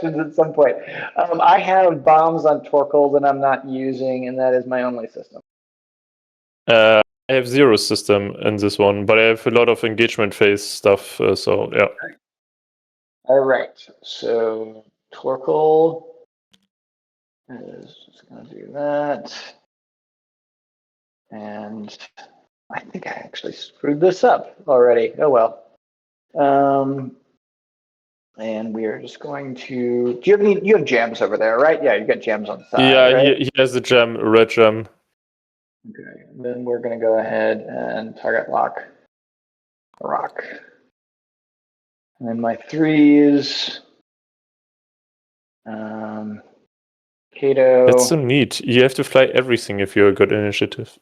at some point. I have bombs on Torkel that I'm not using, and that is my only system. I have 0 system in this one, but I have a lot of engagement phase stuff, so yeah. All right, so Torkel is just going to do that. And I think I actually screwed this up already. Oh well. And we are just going to. Do you have any? You have gems over there, right? Yeah, you got gems on the side. Yeah, right? he has a gem, a red gem. Okay, and then we're going to go ahead and target lock a rock. And then my threes. Kato. That's so neat. You have to fly everything if you're a good initiative.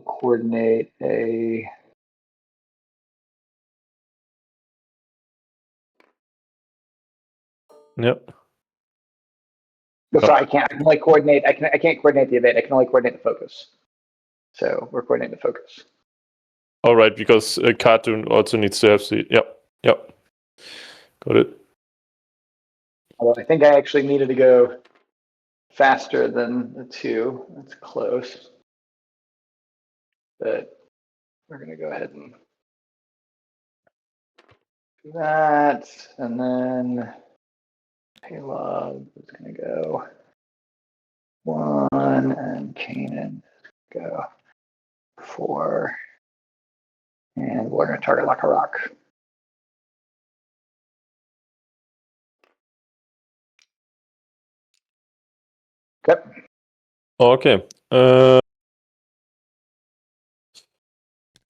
Coordinate a. Yep. No, sorry, I can't. I can only coordinate. I can't coordinate the evade. I can only coordinate the focus. So we're coordinating the focus. All right, because cartoon also needs to have the. Yep. Got it. Although I think I actually needed to go faster than the 2. That's close. But we're going to go ahead and do that. And then Payload is going to go 1, and Kanan go 4. And we're going to target lock a rock. Okay.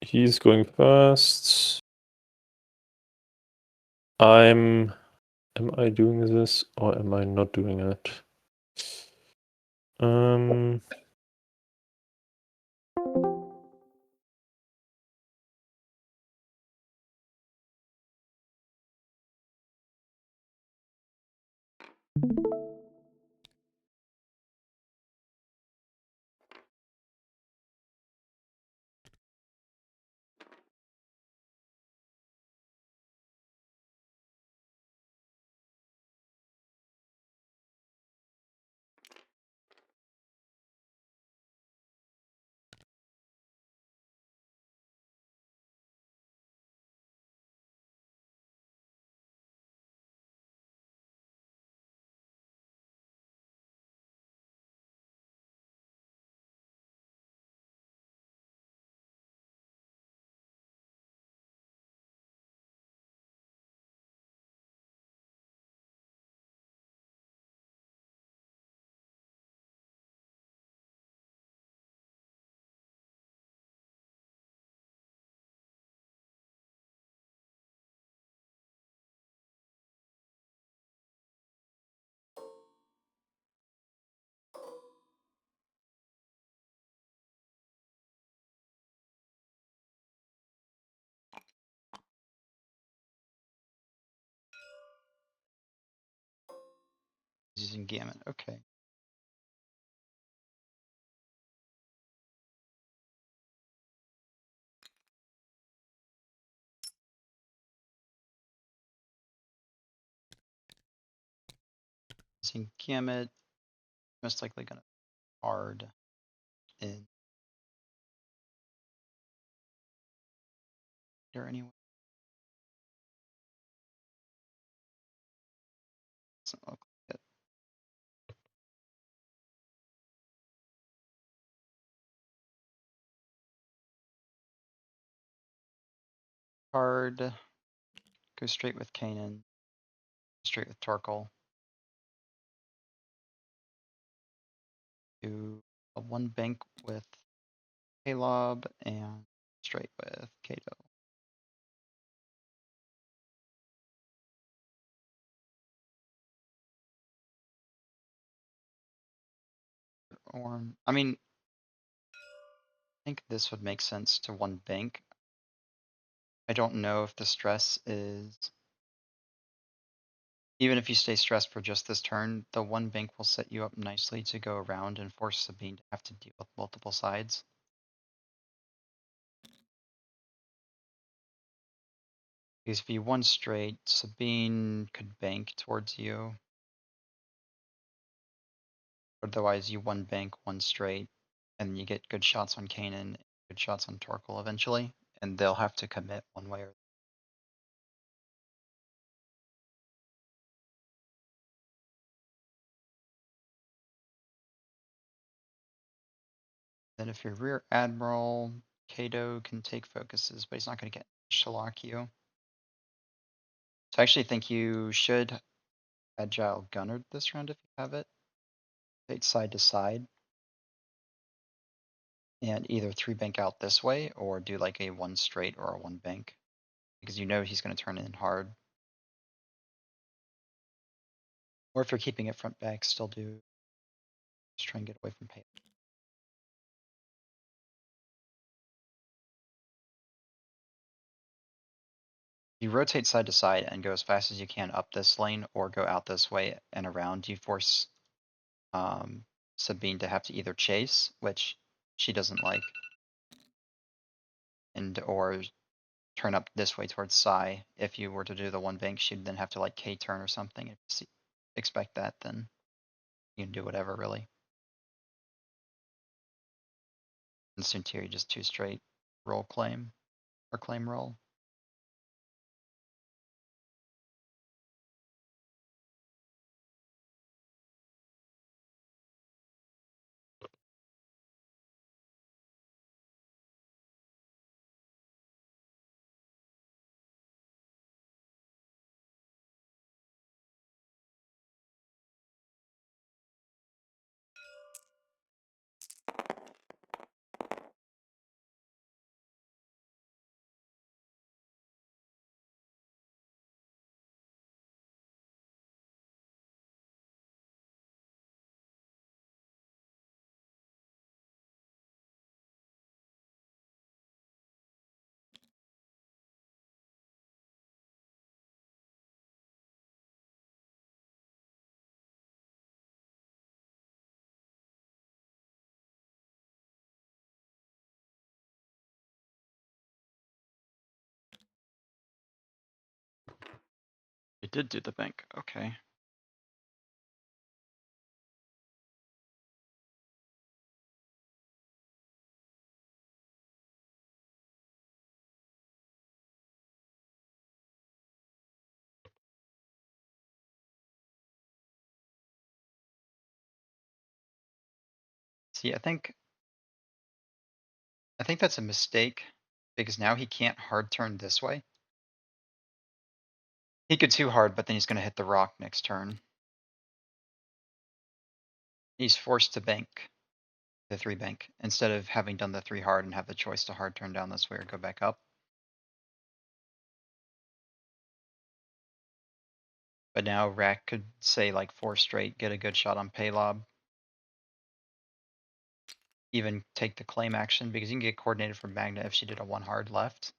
He's going first. Am I doing this or am I not doing it? Using Gamut, okay. Using Gamut, most likely gonna hard in there anyway. Doesn't look like it. Hard, go straight with Kanan, straight with Torkel. Do a 1 bank with Paylob and straight with Kato. Or, I mean, I think this would make sense to 1 bank. I don't know if the stress is. Even if you stay stressed for just this turn, the 1 bank will set you up nicely to go around and force Sabine to have to deal with multiple sides. Because if you one straight, Sabine could bank towards you. Otherwise, you one bank, one straight, and you get good shots on Kanan, good shots on Torkel eventually, and they'll have to commit one way or then. If you're rear admiral, Kato can take focuses, but he's not going to get much to lock you. So I actually think you should agile gunner this round if you have it. Take side to side. And either three bank out this way or do like a one straight or a one bank. Because you know he's going to turn in hard. Or if you're keeping it front back, still do. Just try and get away from pay. You rotate side to side and go as fast as you can up this lane or go out this way and around. You force Sabine to have to either chase, which she doesn't like, and or turn up this way towards Sai. If you were to do the one bank, she'd then have to like K turn or something. If you expect that, then you can do whatever really. And Suntiri just two straight roll claim or claim roll. It did do the bank. Okay. See, I think that's a mistake because now he can't hard turn this way. He could too hard, but then he's going to hit the rock next turn. He's forced to bank the three bank instead of having done the three hard and have the choice to hard turn down this way or go back up. But now Rack could say like four straight, get a good shot on Paylob. Even take the claim action because you can get coordinated from Magna if she did a one hard left.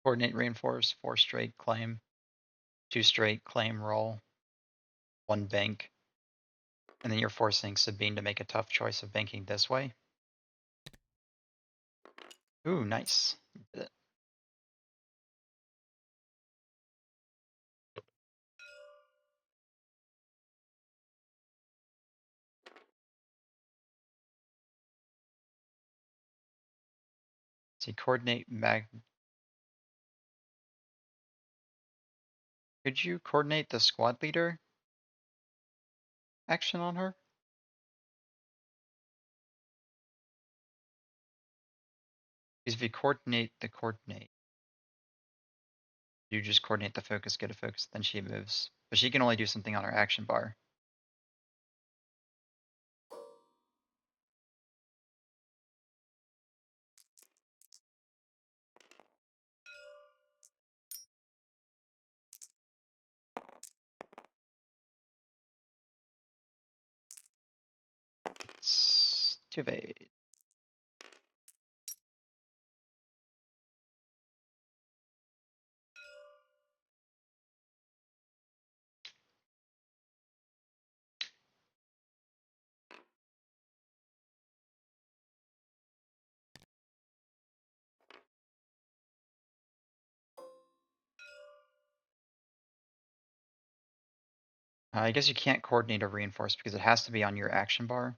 Coordinate reinforce, four straight claim, two straight claim roll, one bank. And then you're forcing Sabine to make a tough choice of banking this way. Ooh, nice. Did it. See, coordinate Mag. Could you coordinate the squad leader action on her? Because if you coordinate the coordinate, you just coordinate the focus, get a focus, then she moves. But she can only do something on her action bar. It's to evade. I guess you can't coordinate or reinforce because it has to be on your action bar.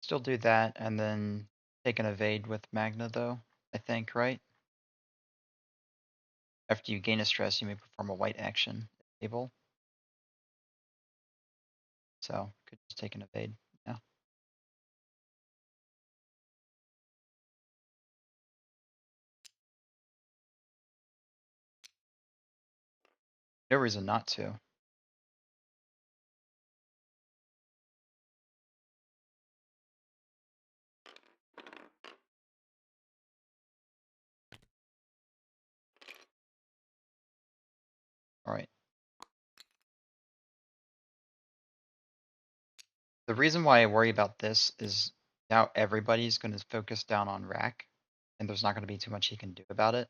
Still do that and then take an evade with Magna though, I think, right? After you gain a stress, you may perform a white action if able. So could just take an evade. Yeah. No reason not to. All right. The reason why I worry about this is now everybody's going to focus down on Rack, and there's not going to be too much he can do about it.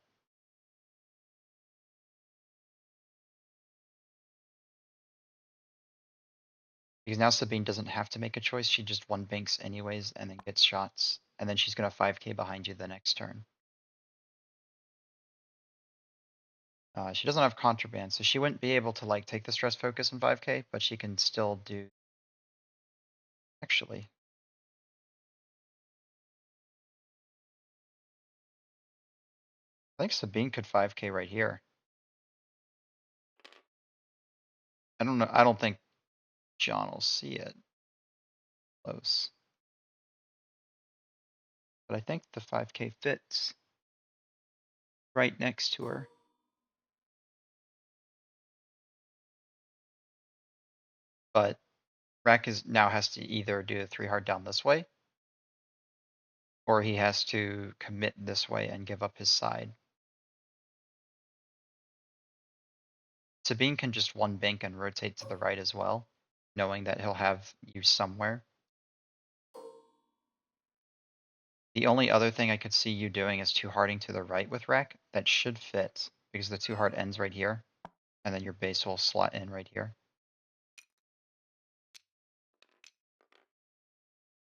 Because now Sabine doesn't have to make a choice, she just one banks anyways and then gets shots, and then she's gonna 5k behind you the next turn. She doesn't have contraband, so she wouldn't be able to like take the stress focus in 5k, but she can still do. Actually, I think Sabine could 5k right here. I don't know. I don't think John will see it close, but I think the 5k fits right next to her. But Rack is now has to either do a 3 hard down this way, or he has to commit this way and give up his side. Sabine can just one bank and rotate to the right as well, knowing that he'll have you somewhere. The only other thing I could see you doing is 2 harding to the right with Rack. That should fit, because the 2 hard ends right here, and then your base will slot in right here.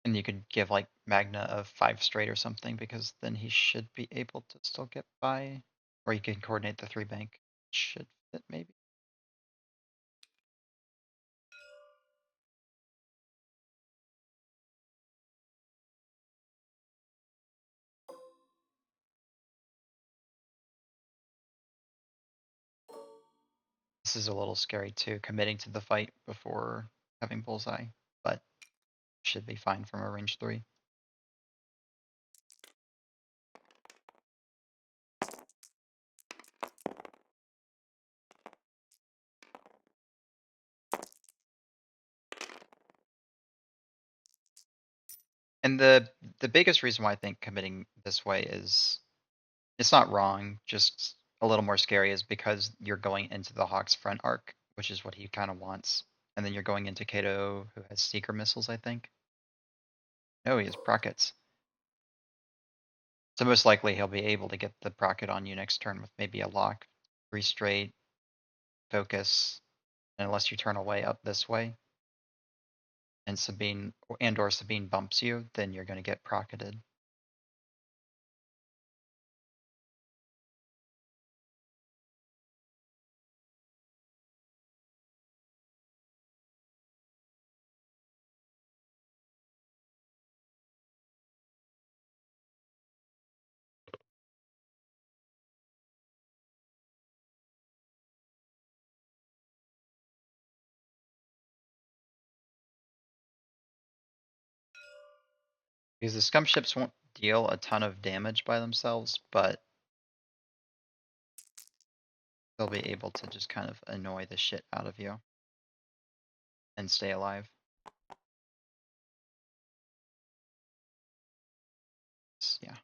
And you could give like Magna a 5 straight or something, because then he should be able to still get by. Or you can coordinate the 3 bank. Should fit maybe. This is a little scary too, committing to the fight before having bullseye, but should be fine from a range 3. And the biggest reason why I think committing this way is it's not wrong, just a little more scary is because you're going into the Hawk's front arc, which is what he kind of wants. And then you're going into Kato, who has seeker missiles, I think. No, he has prockets. So most likely he'll be able to get the procket on you next turn with maybe a lock, 3 straight, focus, and unless you turn away up this way, and Sabine or Sabine bumps you, then you're going to get procketed. Because the scum ships won't deal a ton of damage by themselves, but they'll be able to just kind of annoy the shit out of you and stay alive. Yeah.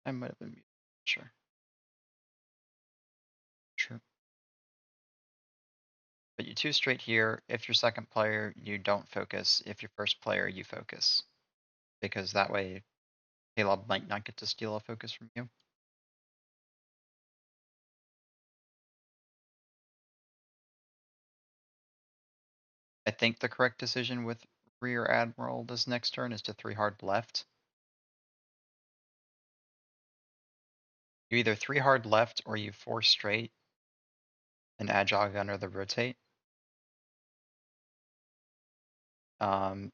I might have been muted. Sure. Sure. But you 2 straight here. If you're second player, you don't focus. If you're first player, you focus. Because that way, Caleb might not get to steal a focus from you. I think the correct decision with Rear Admiral this next turn is to 3 hard left. You either 3 hard left or you 4 straight and Agile Gunner the rotate.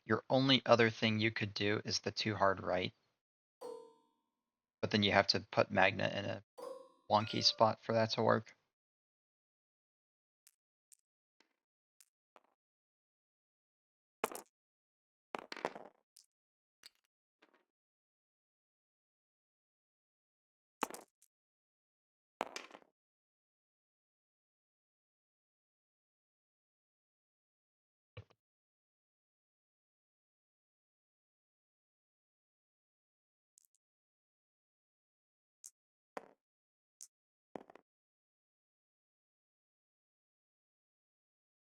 Your only other thing you could do is the 2 hard right. But then you have to put Magna in a wonky spot for that to work.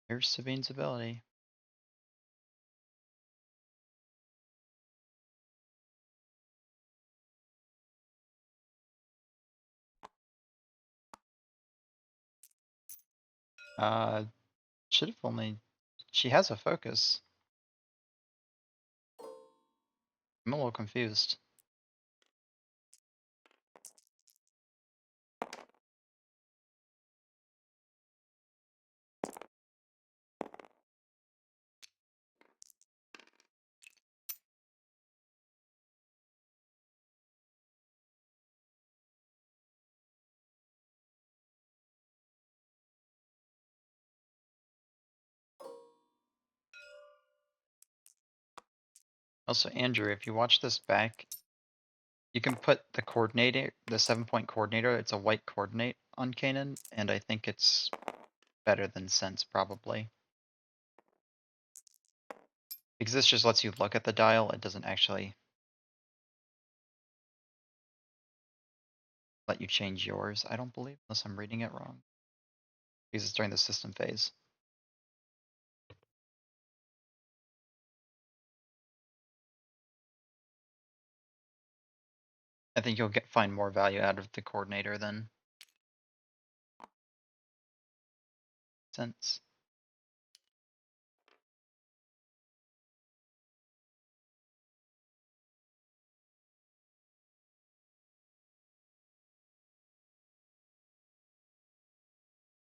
Here's Sabine's ability. Should have only. She has a focus. I'm a little confused. Also, Andrew, if you watch this back, you can put the coordinator, the 7-point coordinator, it's a white coordinate on Kanan, and I think it's better than Sense, probably. Because this just lets you look at the dial, it doesn't actually let you change yours, I don't believe, unless I'm reading it wrong. Because it's during the system phase. I think you'll find more value out of the coordinator than Sense.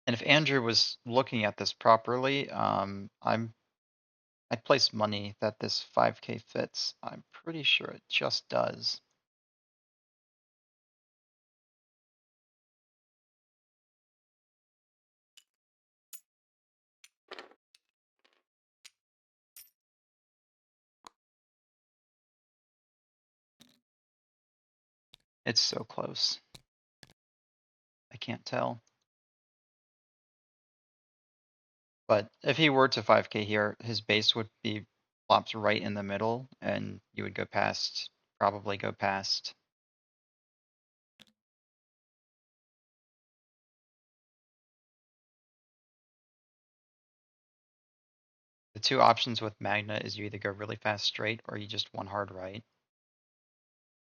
And if Andrew was looking at this properly, I'd place money that this 5K fits. I'm pretty sure it just does. It's so close. I can't tell. But if he were to 5K here, his base would be plopped right in the middle, and you would go past, probably go past. The 2 options with Magna is you either go really fast straight or you just 1 hard right.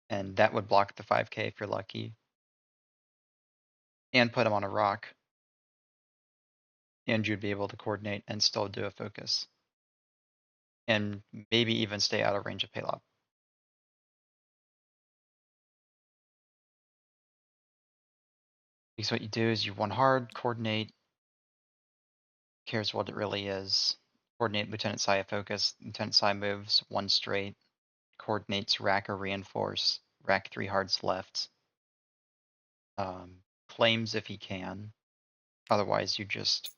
And that would block the 5K if you're lucky. And put him on a rock. And you'd be able to coordinate and still do a focus. And maybe even stay out of range of Palop. Because what you do is you 1 hard, coordinate, cares what it really is. Coordinate Lieutenant Sai focus. Lieutenant Sai moves 1 straight. Coordinates rack or reinforce. Rack 3 hards left. Claims if he can. Otherwise, you just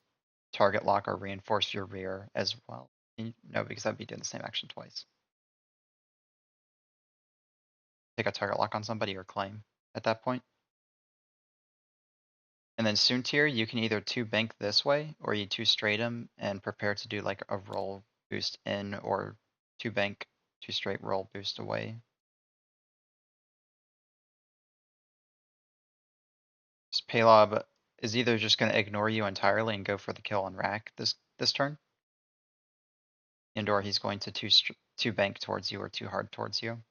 target lock or reinforce your rear as well. No, because that'd be doing the same action twice. Take a target lock on somebody or claim at that point. And then soon tier, you can either 2 bank this way or you 2 straight him and prepare to do like a roll boost in or 2 bank 2 straight roll boost away. Paylob is either just gonna ignore you entirely and go for the kill on rack this turn. And or he's going to two bank towards you or too hard towards you.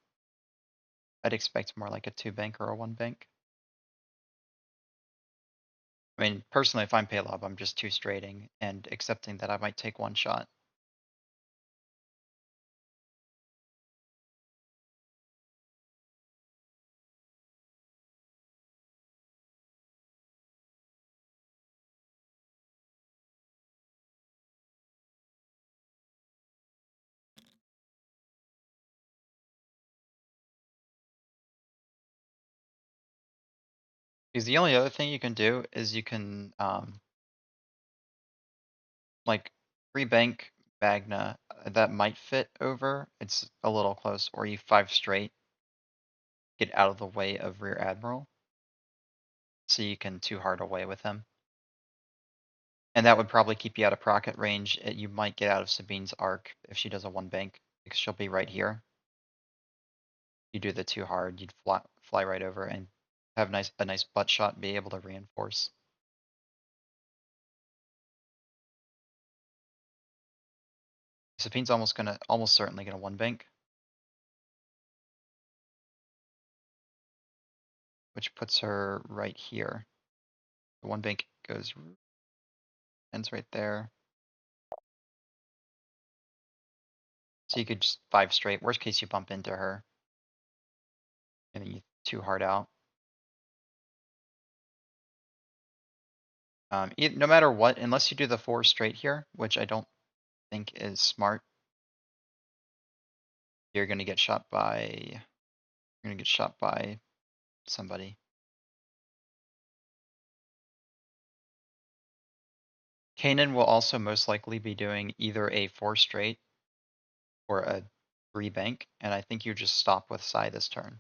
I'd expect more like a 2 bank or a 1 bank. I mean, personally, if I'm Paylob, I'm just 2 straighting and accepting that I might take 1 shot. Because the only other thing you can do is you can like 3 bank Magna that might fit over. It's a little close, or you 5 straight, get out of the way of Rear Admiral, so you can 2 hard away with him. And that would probably keep you out of procket range. You might get out of Sabine's arc if she does a 1 bank, because she'll be right here. You do the 2 hard, you'd fly right over and have a nice butt shot, be able to reinforce. Sabine's almost certainly gonna 1 bank. Which puts her right here. The 1 bank ends right there. So you could just 5 straight. Worst case, you bump into her. And then you 2 hard out. No matter what, unless you do the 4 straight here, which I don't think is smart, you're gonna get shot by somebody. Kanan will also most likely be doing either a 4 straight or a 3 bank, and I think you just stop with Psy this turn.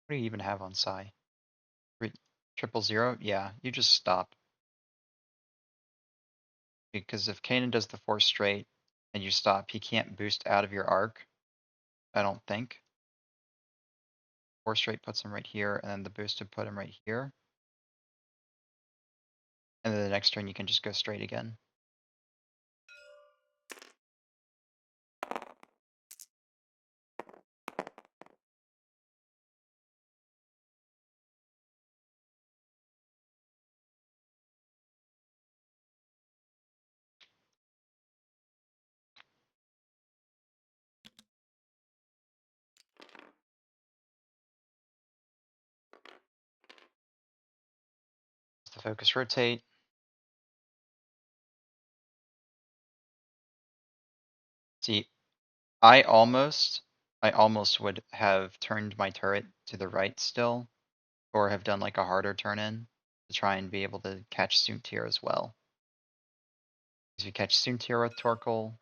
What do you even have on Psy? 000? Yeah, you just stop. Because if Kanan does the 4 straight and you stop, he can't boost out of your arc, I don't think. 4 straight puts him right here, and then the boost would put him right here. And then the next turn you can just go straight again. The focus rotate. See, I almost would have turned my turret to the right still, or have done like a harder turn in to try and be able to catch Soontir as well. If you catch Soontir with Torkoal,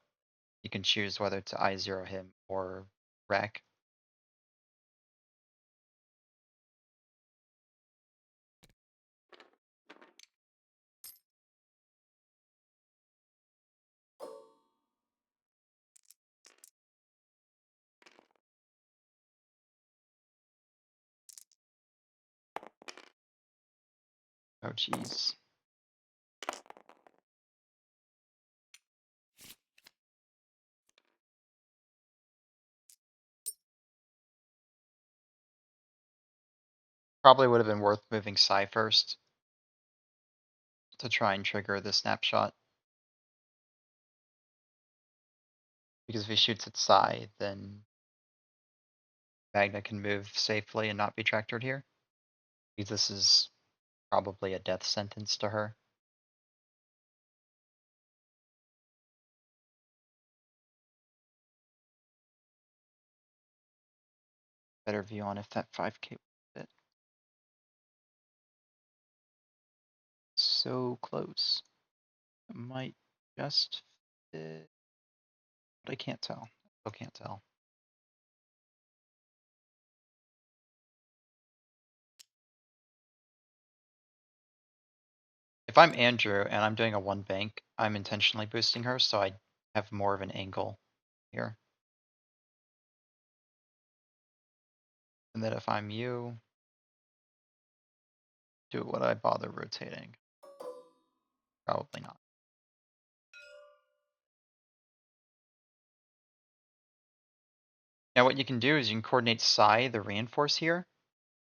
you can choose whether to I0 him or wreck. Oh geez. Probably would have been worth moving Psy first to try and trigger the snapshot. Because if he shoots at Psy, then Magna can move safely and not be tractored here. Because this is probably a death sentence to her. Better view on if that 5k will fit. So close. It might just fit. But I can't tell. I can't tell. If I'm Andrew and I'm doing a 1 bank, I'm intentionally boosting her so I have more of an angle here. And then if I'm you, would I bother rotating? Probably not. Now what you can do is you can coordinate psi, the reinforce here,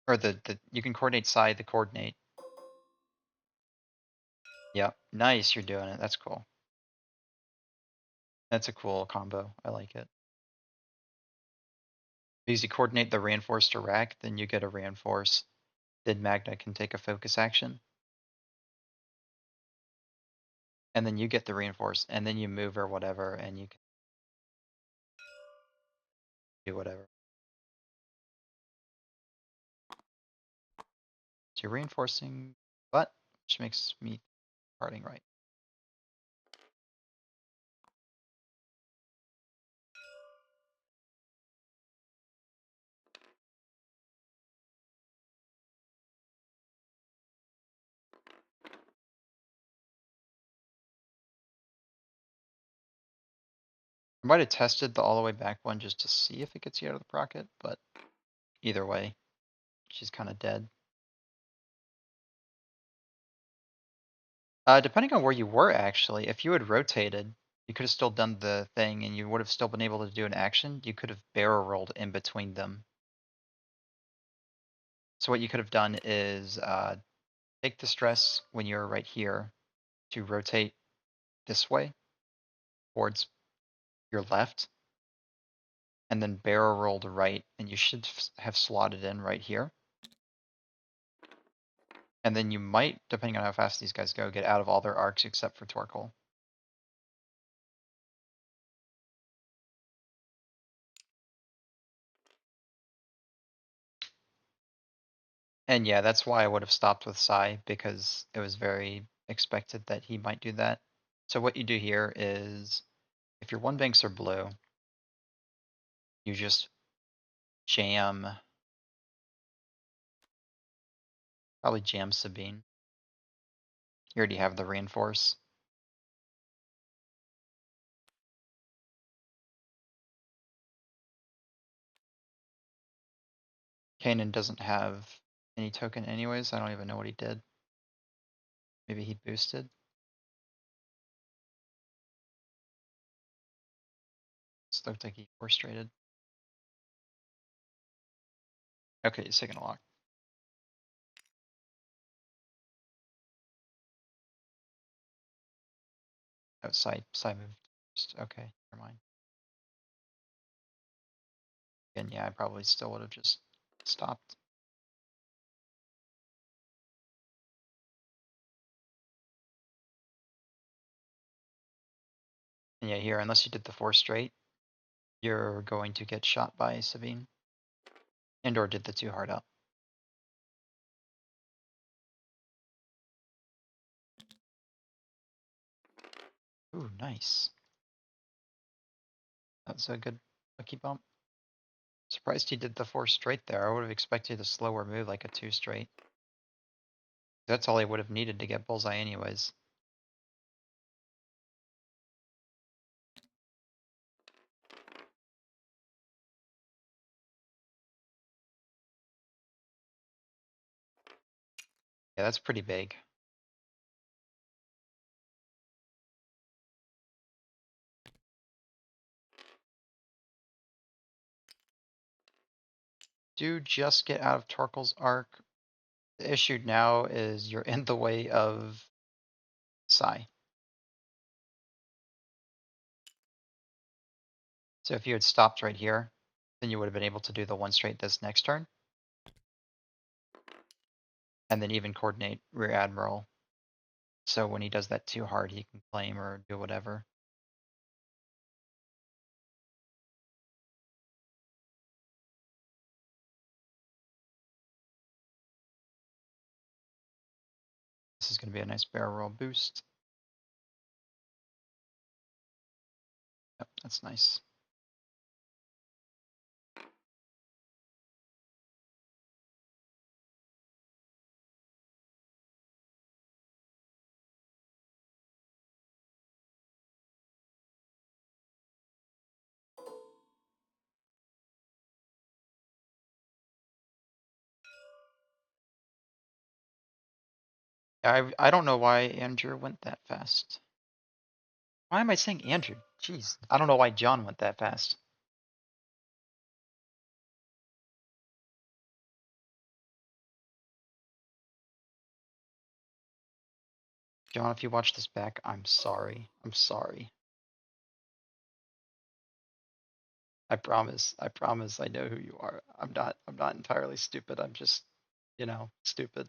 or you can coordinate psi, the coordinate. Yep, nice, you're doing it. That's cool. That's a cool combo. I like it. Because you coordinate the reinforce to rack, then you get a reinforce. Then Magna can take a focus action. And then you get the reinforce, and then you move or whatever, and you can do whatever. So you're reinforcing butt, which makes me parting right. I might have tested the all the way back one just to see if it gets you out of the pocket, but either way, she's kind of dead. Depending on where you were actually, if you had rotated, you could have still done the thing and you would have still been able to do an action. You could have barrel rolled in between them. So what you could have done is take the stress when you're right here to rotate this way towards your left, and then barrel roll to right, and you should have slotted in right here. And then you might, depending on how fast these guys go, get out of all their arcs except for Torkoal. And yeah, that's why I would have stopped with Sai, because it was very expected that he might do that. So what you do here is, if your one banks are blue, you just jam, probably jam Sabine. You already have the reinforce. Kanan doesn't have any token anyways. I don't even know what he did. Maybe he boosted. This looked like he force traded. Okay, he's taking a lock. Oh, side moved. Okay, never mind. And yeah, I probably still would have just stopped. And yeah, here, unless you did the 4 straight, you're going to get shot by Sabine. And or did the 2 hard up. Ooh, nice. That's a good lucky bump. Surprised he did the 4 straight there. I would have expected a slower move like a 2 straight. That's all he would have needed to get bullseye anyways. Yeah, that's pretty big. Do just get out of Torkoal's arc. The issue now is you're in the way of Sai. So if you had stopped right here, then you would have been able to do the 1 straight this next turn. And then even coordinate Rear Admiral. So when he does that 2 hard, he can claim or do whatever. This is going to be a nice barrel roll boost. Yep, that's nice. I don't know why Andrew went that fast. Why am I saying Andrew? Jeez, I don't know why John went that fast. John, if you watch this back, I'm sorry. I'm sorry. I promise. I promise I know who you are. I'm not entirely stupid. I'm just, stupid.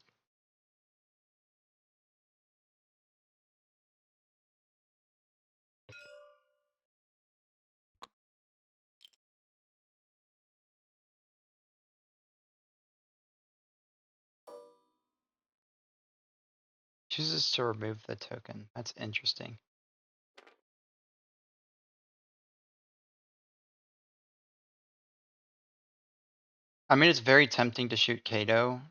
Chooses to remove the token. That's interesting. I mean, it's very tempting to shoot Kato.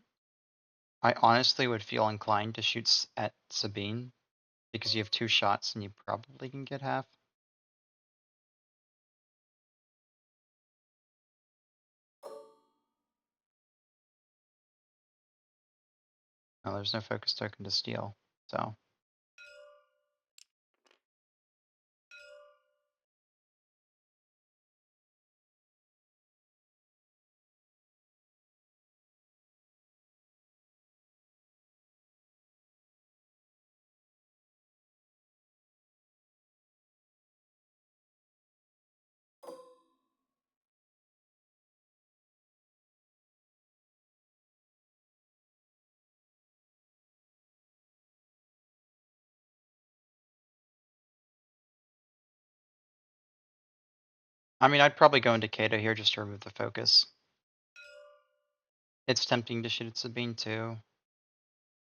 I honestly would feel inclined to shoot at Sabine because you have 2 shots and you probably can get half. No, there's no focus token to steal, so. I mean, I'd probably go into Kato here just to remove the focus. It's tempting to shoot at Sabine too,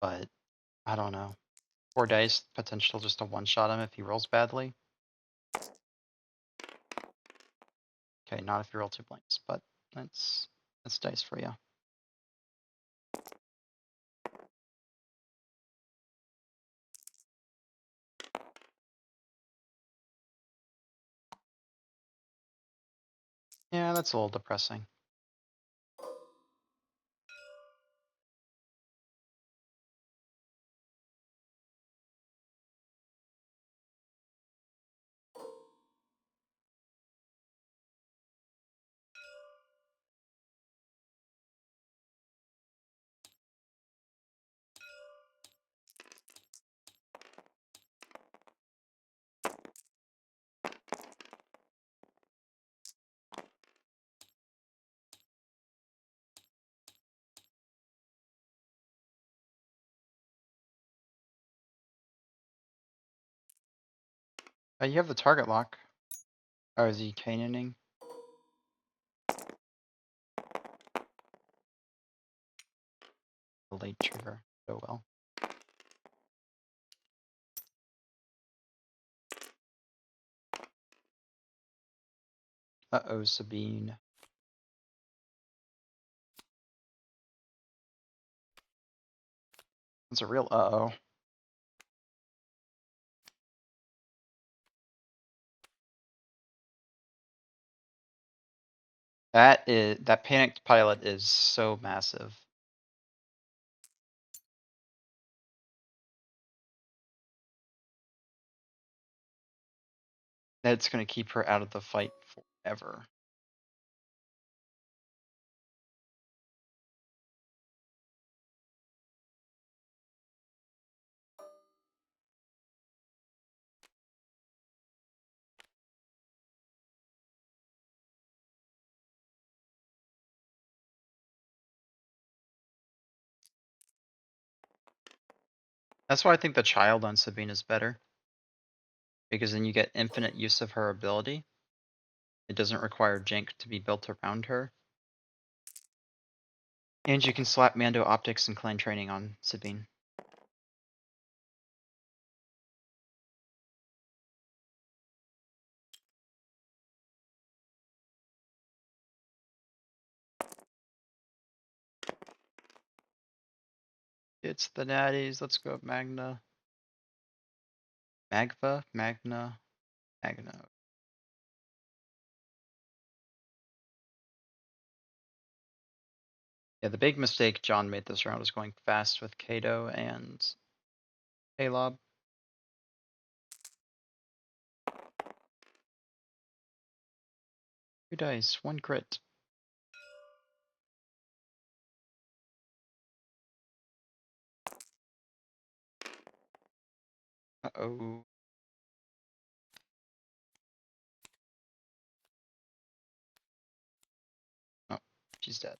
but I don't know. 4 dice, potential just to one-shot him if he rolls badly. Okay, not if you roll 2 blanks, but that's dice for you. Yeah, that's a little depressing. You have the target lock. Oh, is he canoning? A late trigger. Oh well. Uh-oh, Sabine. That's a real uh-oh. That panicked pilot is so massive. That's gonna keep her out of the fight forever. That's why I think the child on Sabine is better. Because then you get infinite use of her ability. It doesn't require jank to be built around her. And you can slap Mando optics and clan training on Sabine. It's the natties. Let's go Magna. Magva? Magna? Magna. Yeah, the big mistake John made this round was going fast with Kato and Hey, Lob. Two dice, one crit. Uh-oh. Oh, she's dead.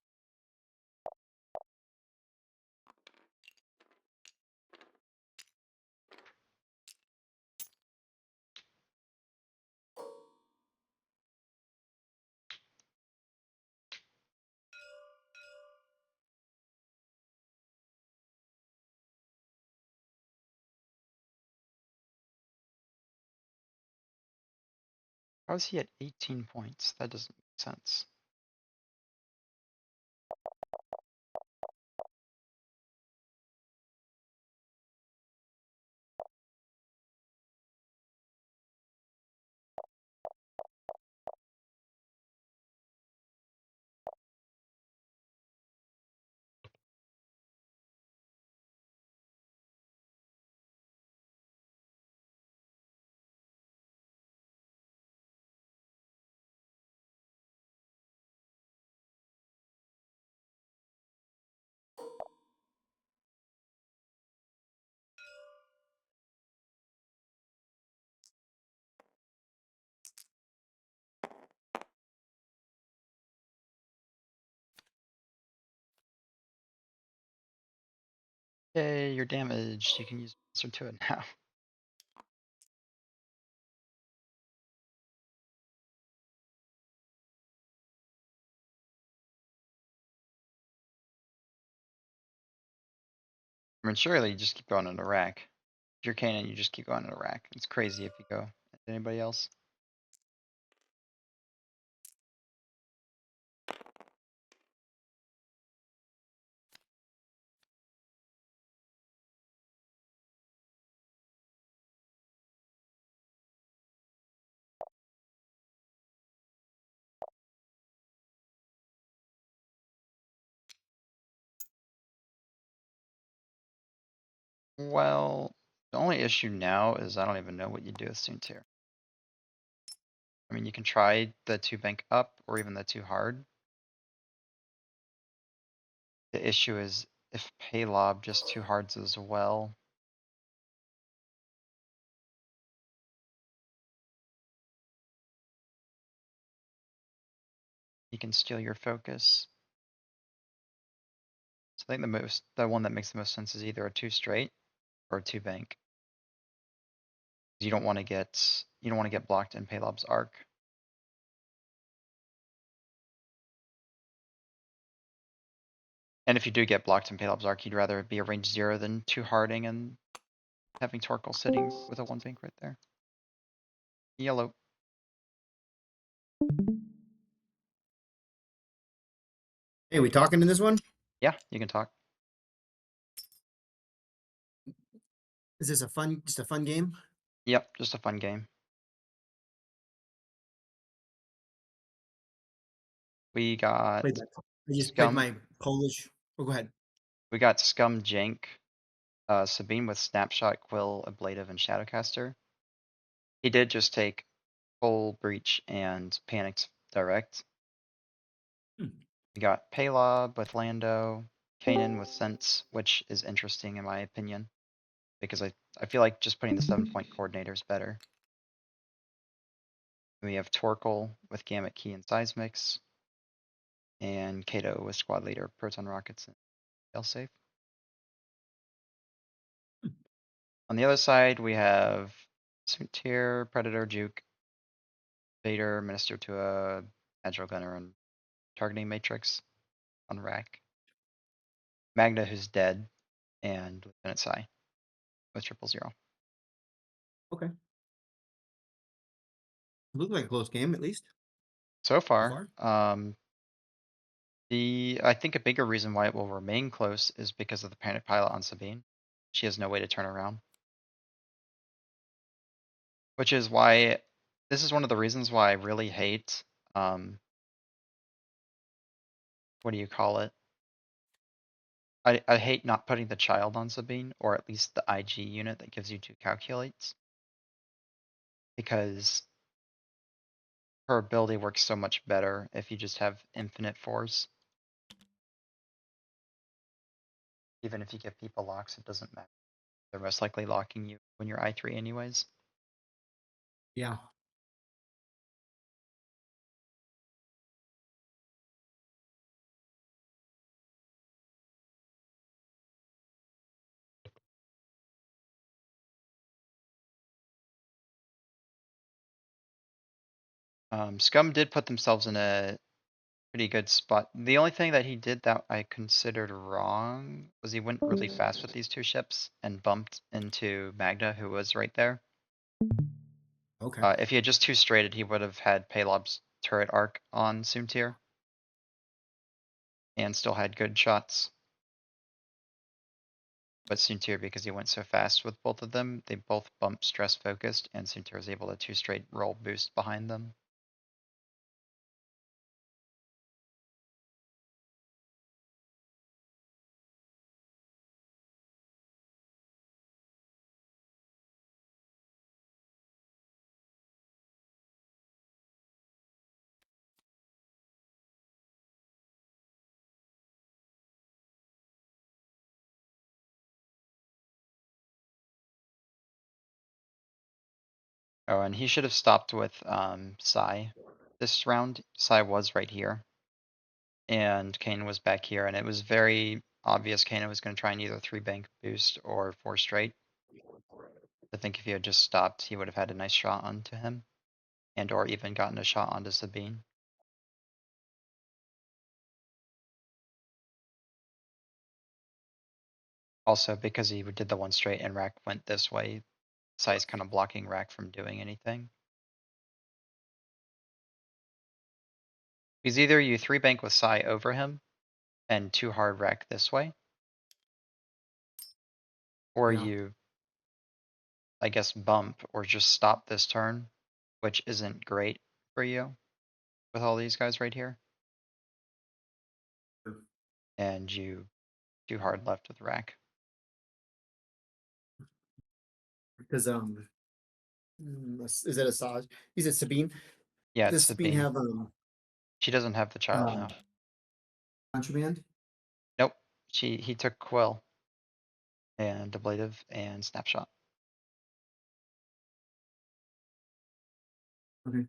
How is he at 18 points? That doesn't make sense. Yay, you're damaged. You can use answer to it now. I mean, surely you just keep going into rack. If you're Kanan, you just keep going into rack. It's crazy if you go. Anybody else? Well, the only issue now is I don't even know what you do with Soon Tier. I mean, you can try the 2 bank up or even the 2 hard. The issue is if Paylob just 2 hards as well. He can steal your focus. So I think the one that makes the most sense is either a 2 straight or a 2 bank. You don't want to get blocked in Paylob's arc. And if you do get blocked in Paylob's arc, you'd rather be a range 0 than 2 harding and having Torkoal sitting with a 1 bank right there. Yellow. Hey, we talking in this one? Yeah, you can talk. Is this just a fun game? Yep, just a fun game. We got I just played Scum. my Polish. Oh, go ahead. We got Scum Jank, Sabine with Snapshot, Quill, Ablative, and Shadowcaster. He did just take Full Breach and Panicked Direct. Hmm. We got Paylob with Lando, Kanan with Sense, which is interesting in my opinion, because I feel like just putting the 7-point coordinator is better. We have Torkoal with Gamut Key and Seismics, and Kato with Squad Leader, Proton Rockets, and Failsafe. On the other side, we have Tier, Predator, Juke, Vader, Minister to a Agile Gunner, and Targeting Matrix on rack. Magna, who's dead, and Lieutenant Sai with 000. Okay. Looked like a close game, at least. So far, I think a bigger reason why it will remain close is because of the Panic Pilot on Sabine. She has no way to turn around. Which is why this is one of the reasons why I really hate what do you call it? I hate not putting the child on Sabine, or at least the IG unit that gives you 2 calculates. Because her ability works so much better if you just have infinite force. Even if you give people locks, it doesn't matter. They're most likely locking you when you're I3 anyways. Yeah. Scum did put themselves in a pretty good spot. The only thing that he did that I considered wrong was he went really fast with these 2 ships and bumped into Magda, who was right there. Okay. If he had just 2 straighted, he would have had Palob's turret arc on Soontir. And still had good shots. But Soontir, because he went so fast with both of them, they both bumped stress focused, and Soontir was able to 2 straight roll boost behind them. Oh, and he should have stopped with Sai this round. Sai was right here. And Kane was back here, and it was very obvious Kane was going to try and either 3 bank boost or 4 straight. I think if he had just stopped, he would have had a nice shot onto him. And or even gotten a shot onto Sabine. Also, because he did the 1 straight and Rack went this way, Sai's kind of blocking Rack from doing anything. Because either you 3 bank with Sai over him and 2 hard Rack this way, or Yeah. you, I guess, bump or just stop this turn, which isn't great for you with all these guys right here. Sure. And you do hard left with Rack. Because is it Asajj? Is it Sabine? Yeah, it's Does Sabine Sabine. have She doesn't have the child now. contraband? Nope. He took Quill and Ablative and Snapshot. Okay.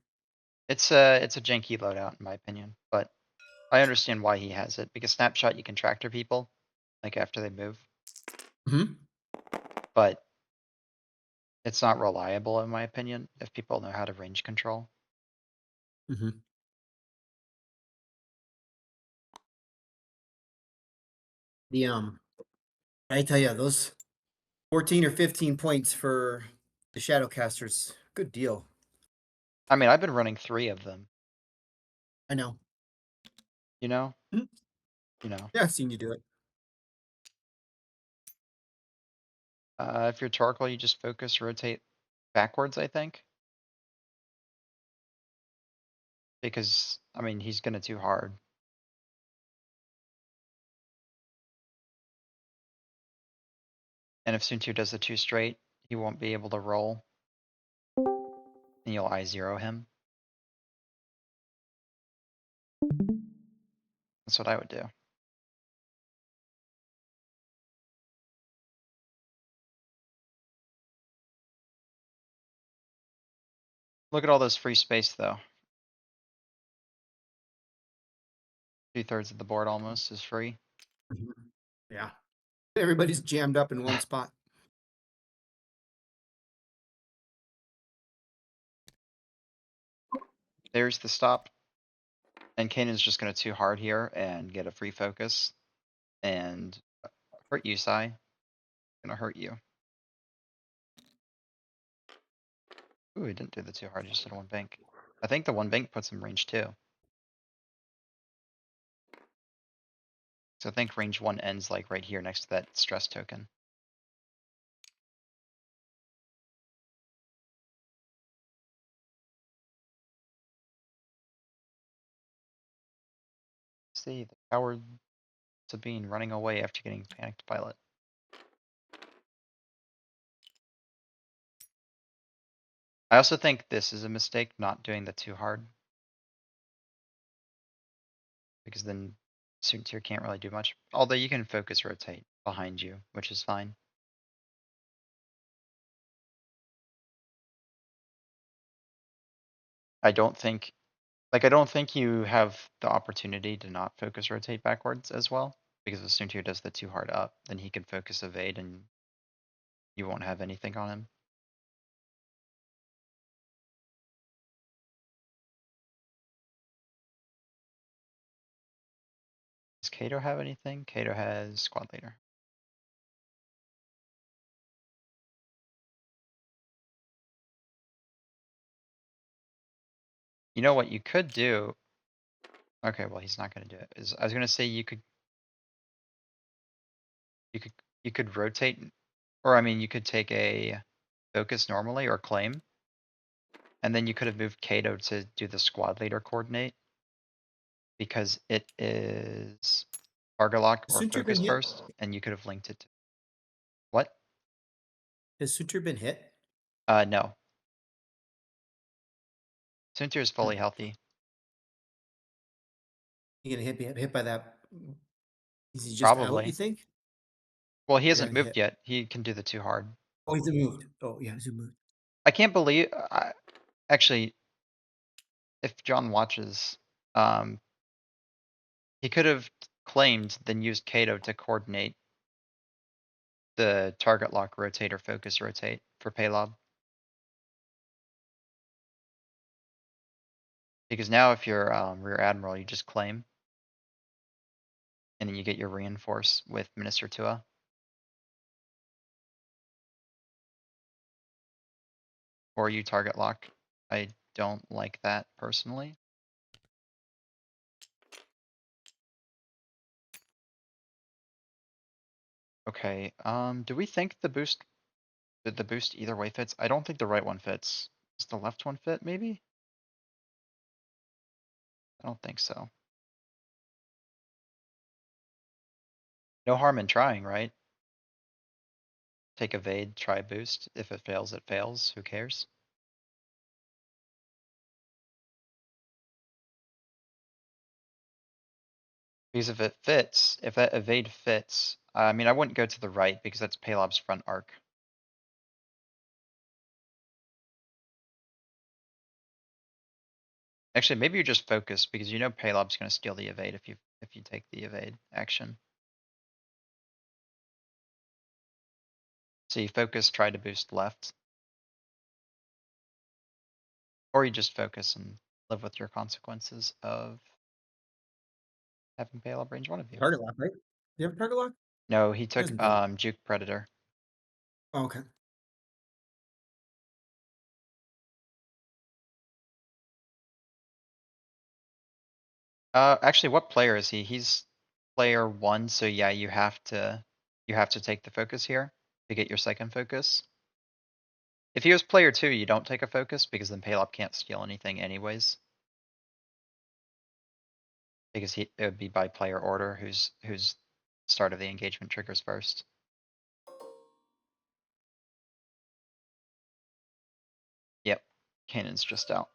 It's a janky loadout in my opinion, but I understand why he has it, because Snapshot you can tractor people, like after they move, Hmm. but it's not reliable in my opinion if people know how to range control. Mm-hmm. The I tell you, those 14 or 15 points for the Shadowcasters, good deal. I mean, I've been running 3 of them, I know. you know? Mhm. You know. Yeah, I've seen you do it. If you're Torkoal, you just focus, rotate backwards, I think. Because, I mean, he's gonna too hard. And if Sun2 does the 2 straight, he won't be able to roll. And you'll I0 him. That's what I would do. Look at all this free space though. 2/3 of the board almost is free. Mhm. Yeah. Everybody's jammed up in one spot. There's the stop. And Kanan's just gonna 2 hard here and get a free focus. And hurt you, Sai. Gonna hurt you. Ooh, he didn't do the 2 hard, he just did 1 bank. I think the 1 bank puts him range 2. So I think range 1 ends like right here next to that stress token. See, the coward Sabine running away after getting panicked pilot. I also think this is a mistake, not doing the too hard. Because then suit tier can't really do much. Although you can focus rotate behind you, which is fine. I don't think you have the opportunity to not focus rotate backwards as well. Because if Soontier does the too hard up, then he can focus evade and you won't have anything on him. Does Kato have anything? Kato has squad leader. You know what you could do? Okay, well he's not gonna do it. I was gonna say you could rotate, or I mean you could take a focus normally or claim. And then you could have moved Kato to do the squad leader coordinate. Because it is target lock Has or Soontir focus been hit? first, and you could have linked it to what? Has Soontir been hit? No. Soontir is fully healthy. You gonna hit by that? Is he just out, Probably. you think? Well, he Or hasn't getting moved hit? yet. He can do the too hard. Oh, he's moved. Oh, yeah, he's moved. I can't believe. Actually, if John watches, he could have claimed, then used Kato to coordinate the target lock rotate or focus rotate for Paylob. Because now if you're rear admiral, you just claim. And then you get your reinforce with Minister Tua. Or you target lock. I don't like that personally. Okay, do we think the boost either way fits? I don't think the right one fits. Does the left one fit, maybe? I don't think so. No harm in trying, right? Take evade, try boost. If it fails, it fails. Who cares? Because if it fits, if that evade fits, I mean, I wouldn't go to the right because that's Palob's front arc. Actually, maybe you just focus because you know Palob's gonna steal the evade if you take the evade action. So you focus, try to boost left. Or you just focus and live with your consequences of having Paylob range one of you. Target lock, right? Do you have a target lock? No, he took doesn't. Juke Predator. Oh, okay. Actually, what player is he? He's player 1, so yeah, you have to take the focus here to get your second focus. If he was player 2, you don't take a focus because then Paylob can't steal anything anyways. Because it would be by player order whose start of the engagement triggers first. Yep, Kanan's just out.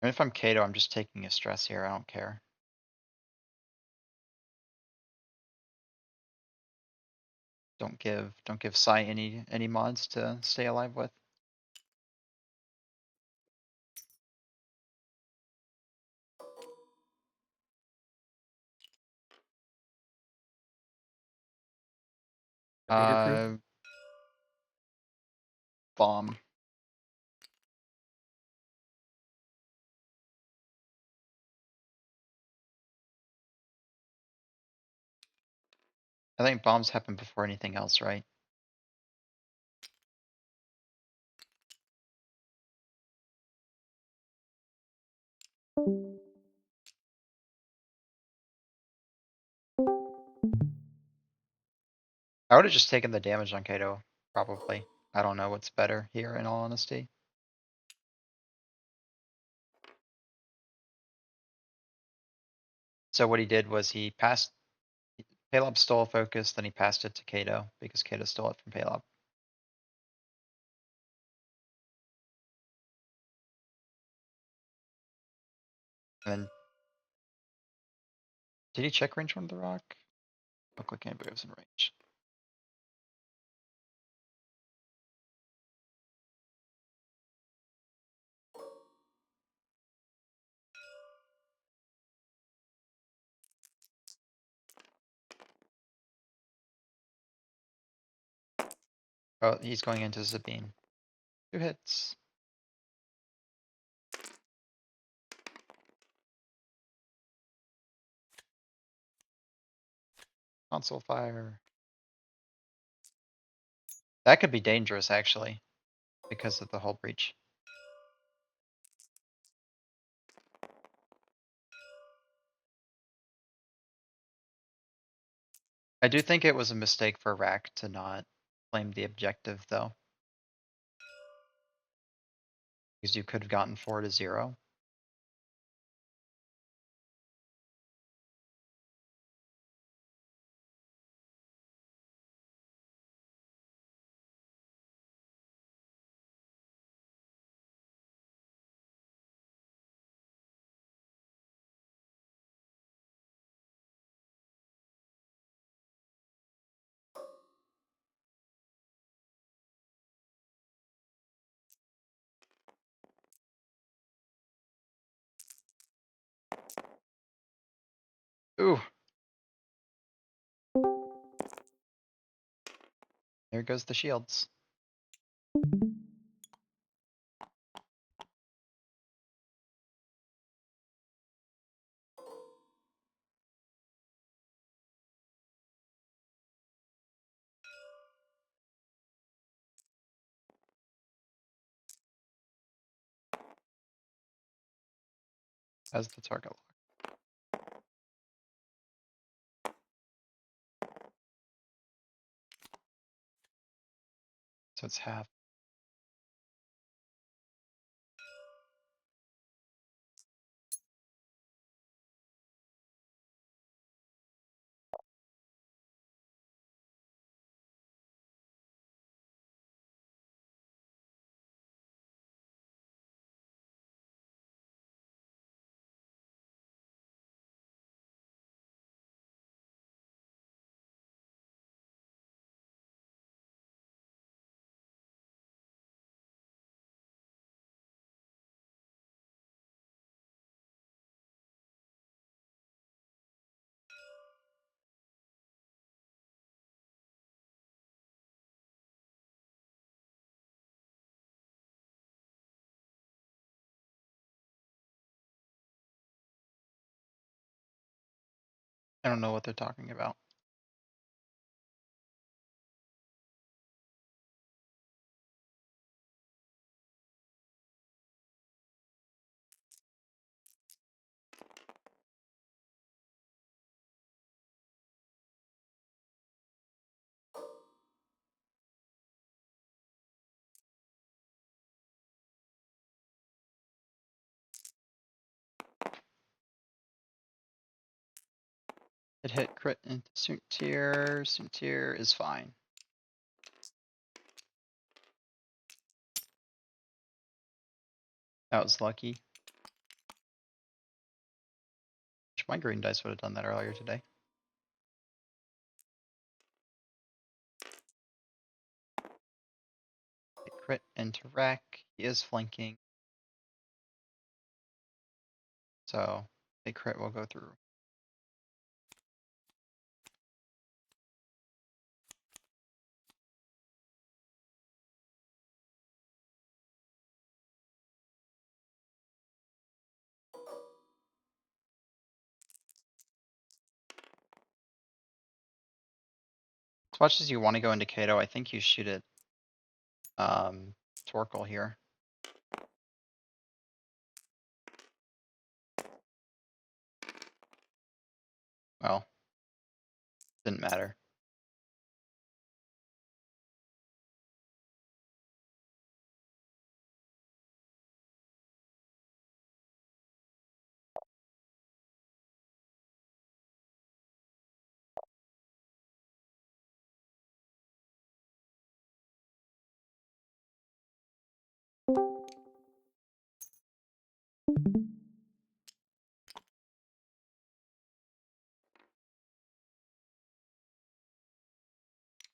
And if I'm Kato, I'm just taking a stress here. I don't care. Don't give Sai any mods to stay alive with. Vader crew? Bomb. I think bombs happen before anything else, right? I would have just taken the damage on Kato, probably. I don't know what's better here, in all honesty. So what he did was he passed, Palob stole a focus, then he passed it to Kato because Kato stole it from Palob. And then, did he check range one of the rock? Look like anybody was in range. Oh, he's going into Sabine. 2 hits. Console fire. That could be dangerous actually, because of the hull breach. I do think it was a mistake for Rack to not claim the objective though. Because you could have gotten 4-0. Ooh. There goes the shields. As the target lock. So it's half. I don't know what they're talking about. It hit crit into Soontir. Soontir is fine. That was lucky. My green dice would have done that earlier today. Hit crit into Rack. He is flanking. So a crit will go through. As much as you want to go into Kato, I think you shoot it Torkel here. Well, didn't matter.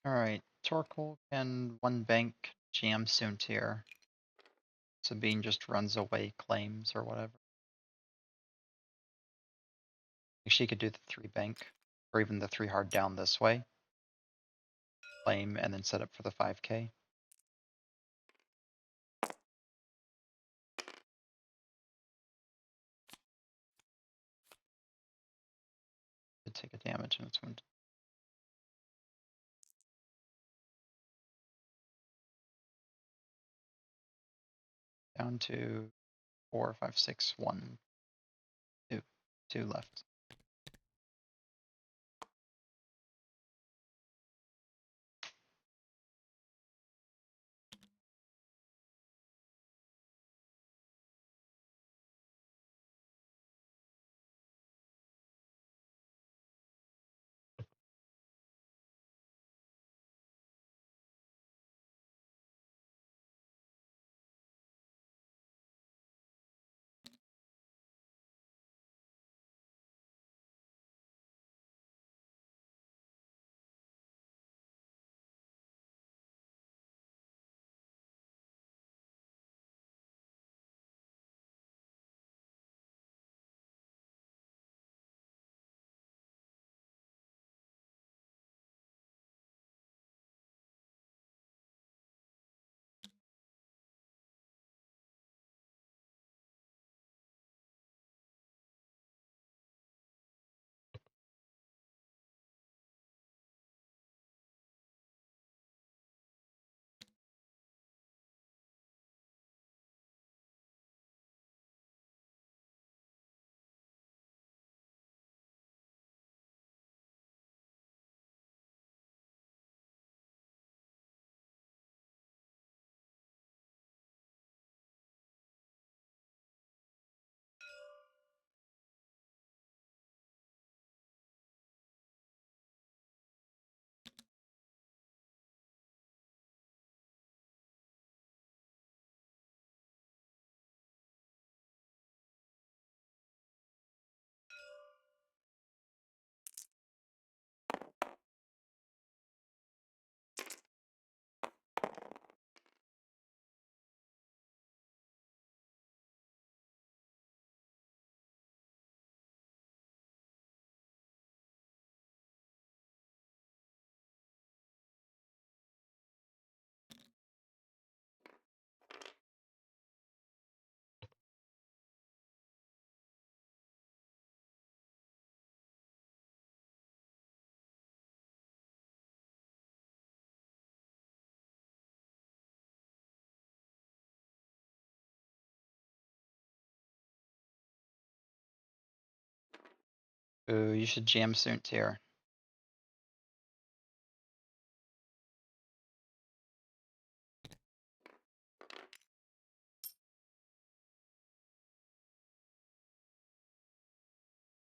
Alright, Torkoal can one bank jam soon tier. Sabine just runs away, claims or whatever. She could do the 3 bank, or even the 3 hard down this way. Claim and then set up for the 5k. Could take a damage in its wound. Down to 4, 5, 6, 1, 2. 2 left. Ooh, you should jam soon tier.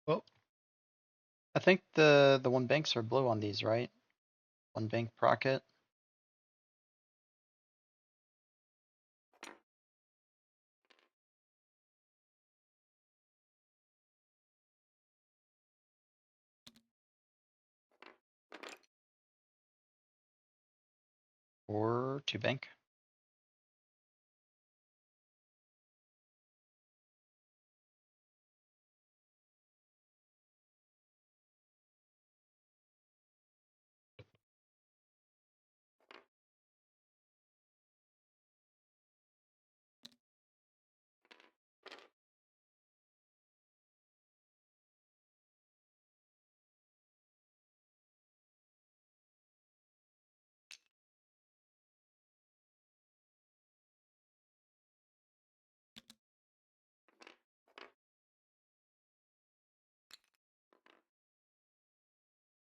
Well, I think the 1 banks are blue on these, right? 1 bank procket. Or 2 bank.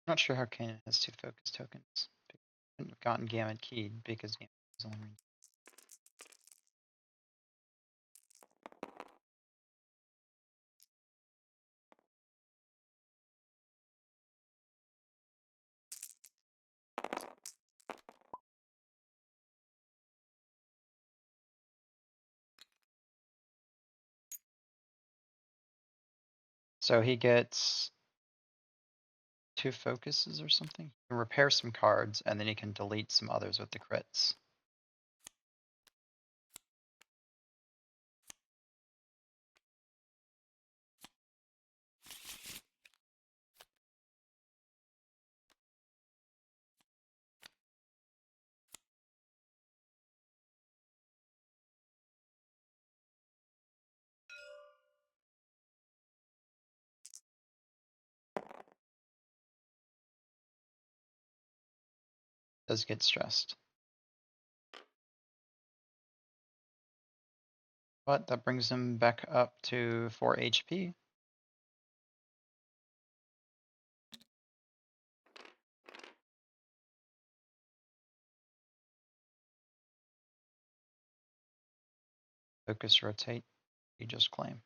Not sure how Kanan has 2 focus tokens. Couldn't have gotten Gamut keyed because Gamut is only range. So he gets 2 focuses or something. He can repair some cards, and then he can delete some others with the crits. Does get stressed. But that brings him back up to 4 HP. Focus rotate, you just claim.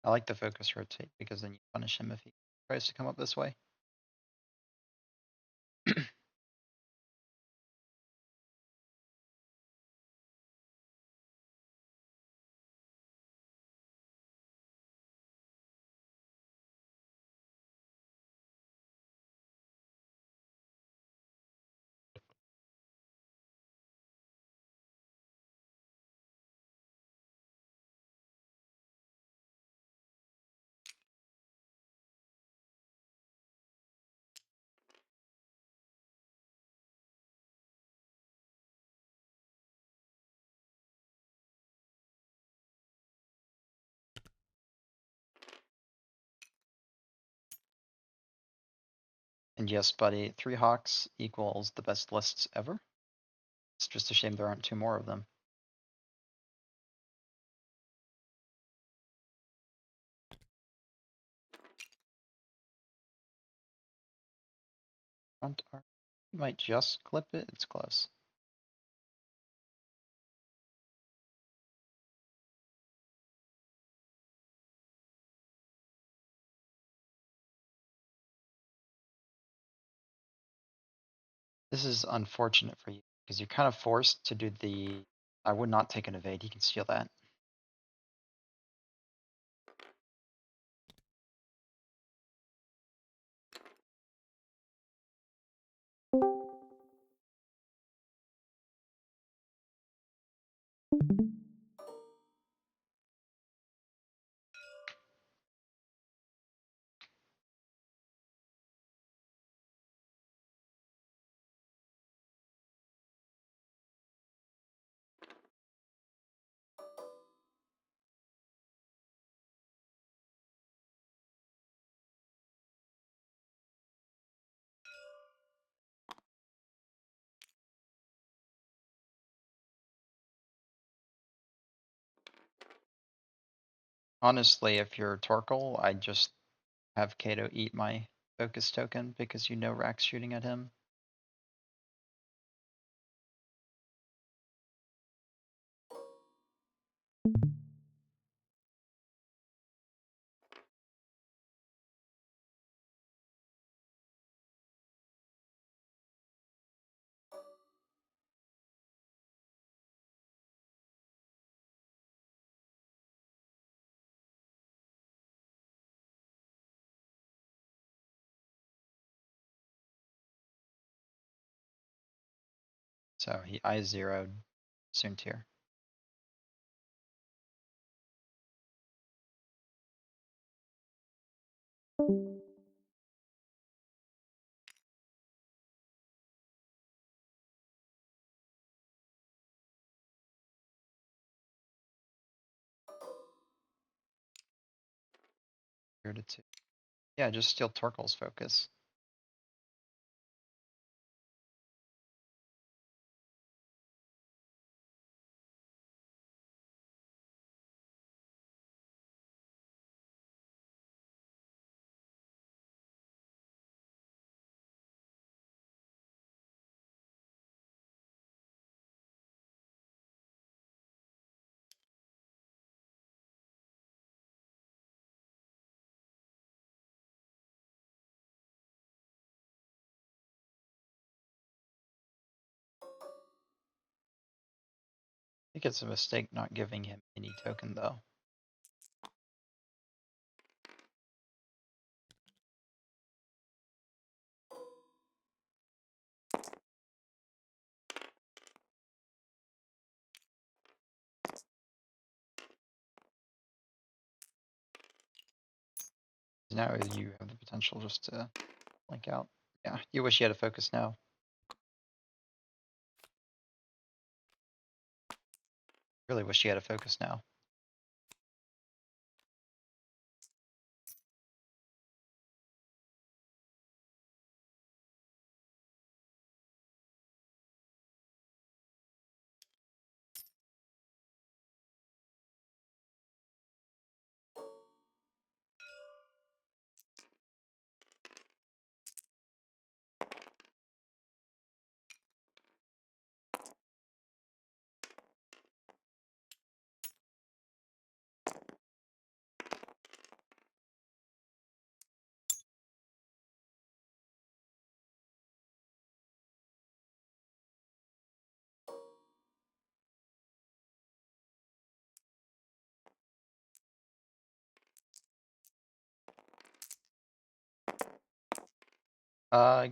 I like the focus rotate because then you punish him if he tries to come up this way. And yes, buddy, 3 Hawks equals the best lists ever. It's just a shame there aren't 2 more of them. Front arm. You might just clip it, it's close. This is unfortunate for you because you're kind of forced to do the. I would not take an evade, he can steal that. Honestly, if you're Torkel, I'd just have Kato eat my focus token because you know Rack's shooting at him. So he I-0'd Soontir. Here to 2. Yeah, just steal Torkel's focus. I think it's a mistake not giving him any token though. now you have the potential just to blink out. Yeah, you wish you had a focus now. Really wish you had a focus now.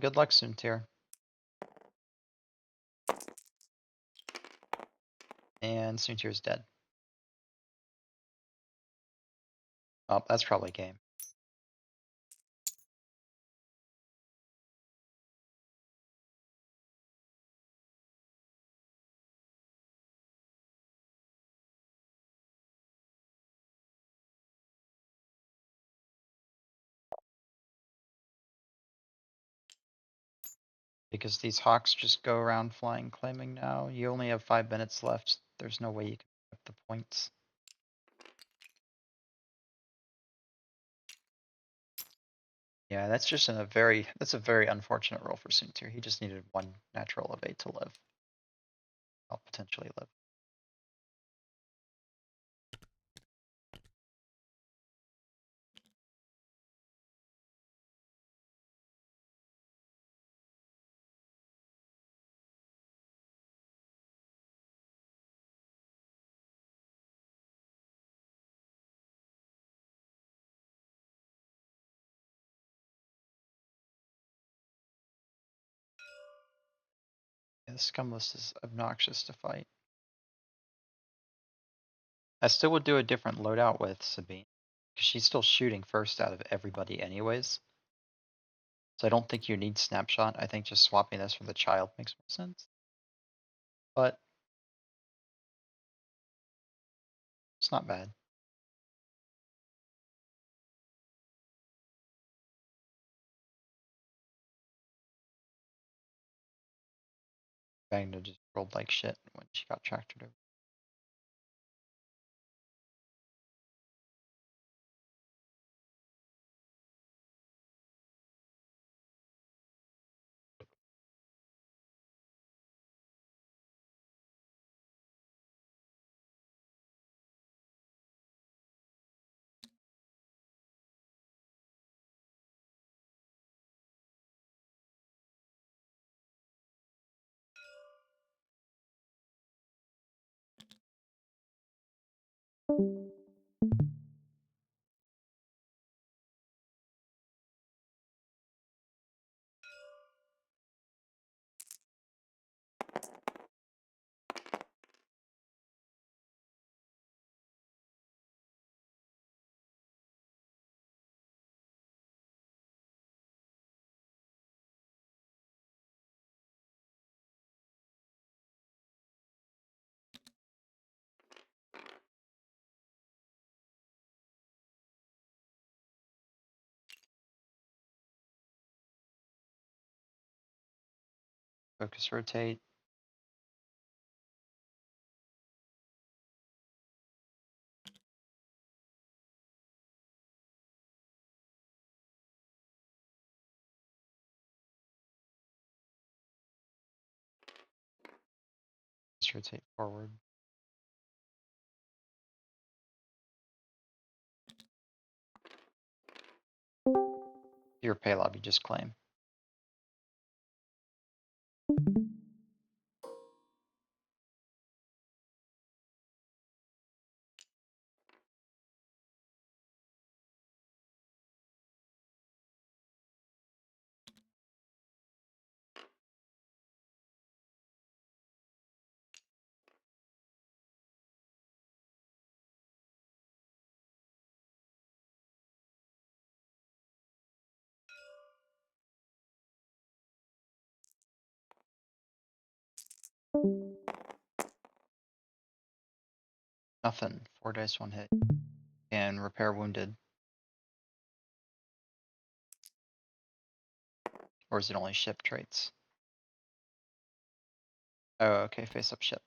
Good luck, Soontir. And Soontir's dead. Oh, that's probably game. Because these hawks just go around flying claiming now. You only have 5 minutes left. There's no way you can pick up the points. Yeah, that's just that's a very unfortunate roll for Soontir. He just needed 1 natural evade to live. I'll potentially live. Yeah, the scum list is obnoxious to fight. I still would do a different loadout with Sabine, because she's still shooting first out of everybody anyways. So I don't think you need snapshot. I think just swapping this for the child makes more sense. But it's not bad. Magna just rolled like shit when she got tractored over. Focus rotate. Focus rotate forward. Your pay lobby just claim. Nothing. 4 dice, 1 hit. And repair wounded. Or is it only ship traits? Oh, okay, face up ship.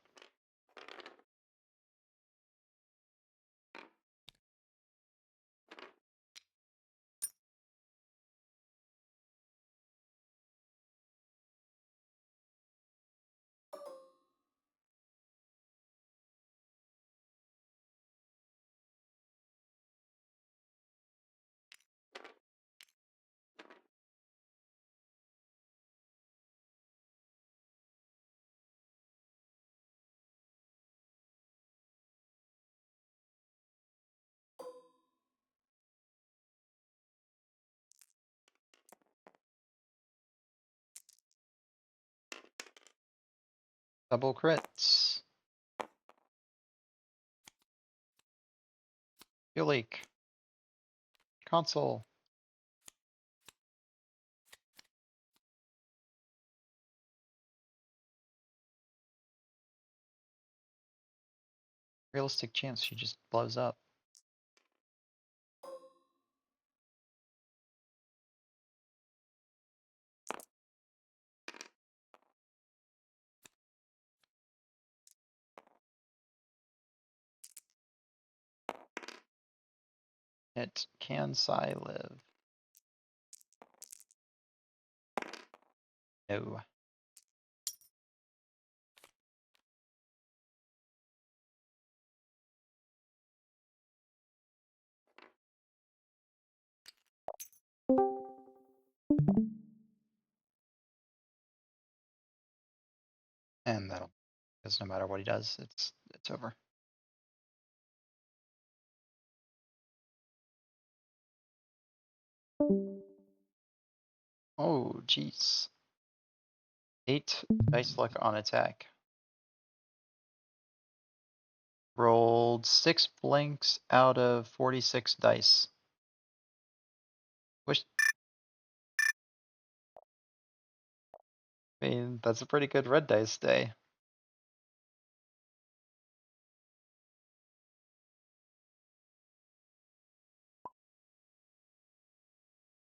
Double crits. Fuel leak. Console. Realistic chance she just blows up. It can Psy live? No. And that'll, because no matter what he does, it's over. Oh, jeez. 8 dice luck on attack. Rolled 6 blanks out of 46 dice. Wish. I mean, that's a pretty good red dice day.